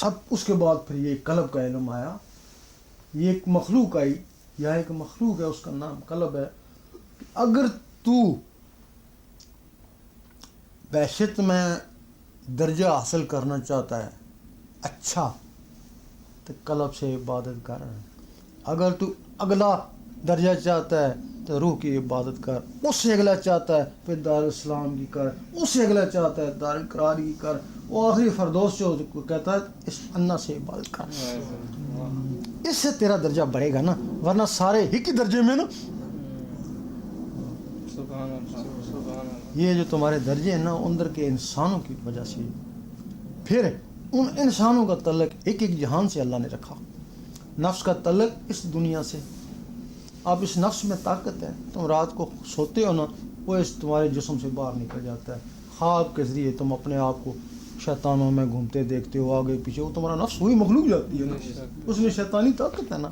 اب اس کے بعد پھر یہ قلب کا علم آیا. یہ ایک مخلوق آئی، یا ایک مخلوق ہے، اس کا نام قلب ہے. اگر تو بحثیت میں درجہ حاصل کرنا چاہتا ہے اچھا، تو قلب سے عبادت کر. اگر تو اگلا درجہ چاہتا ہے تو روح کی عبادت کر. اس سے اگلا چاہتا ہے پھر دارالاسلام کی کر. اس سے اگلا چاہتا ہے دارالقرار کی کر. وہ آخری فردوس جو کہتا ہے اس اللہ سے عبادت کر. اس سے تیرا درجہ بڑھے گا نا، ورنہ سارے ایک ہی درجے میں نا. یہ جو تمہارے درجے ہیں نا اندر کے انسانوں کی وجہ سے. پھر ان انسانوں کا تعلق ایک ایک جہان سے اللہ نے رکھا. نفس کا تعلق اس دنیا سے. اب اس نفس میں طاقت ہے، تم رات کو سوتے ہو نا، وہ اس تمہارے جسم سے باہر نکل جاتا ہے. خواب کے ذریعے تم اپنے آپ کو شیطانوں میں گھومتے دیکھتے ہو آگے پیچھے. وہ تمہارا نفس وہی مخلوق جاتی ہے نا، اس میں شیطانی طاقت ہے نا.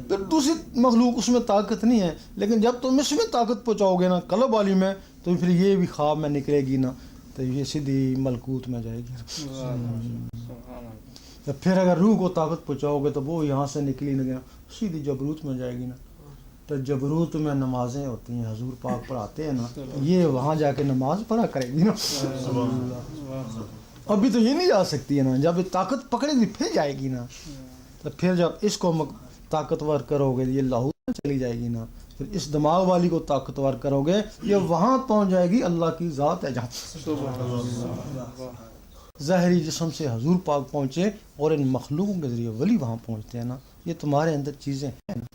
پھر دوسری مخلوق اس میں طاقت نہیں ہے، لیکن جب تم اس میں طاقت پہنچاؤ گے نا قلب والی میں، تو پھر یہ بھی خواب میں نکلے گی نا، تو یہ سیدھی ملکوت میں جائے گی. پھر اگر روح کو طاقت پہنچاؤ گے تو وہ یہاں سے نکلی نہ گیا، سیدھی جبروت میں جائے گی نا. تو جبروت میں نمازیں ہوتی ہیں، حضور پاک پڑھاتے ہیں نا، یہ وہاں جا کے نماز پڑھا کرے گی نا. ابھی تو یہ نہیں جا سکتی ہے نا، جب طاقت پکڑے گی پھر جائے گی نا. تو پھر جب اس کو طاقتور کرو گے یہ لاہور میں چلی جائے گی نا. پھر اس دماغ والی کو طاقتور کرو گے یہ وہاں پہنچ جائے گی اللہ کی ذات ہے جہاں. ظاہری جسم سے حضور پاک پہنچے اور ان مخلوقوں کے ذریعے ولی وہاں پہنچتے ہیں نا. یہ تمہارے اندر چیزیں ہیں نا.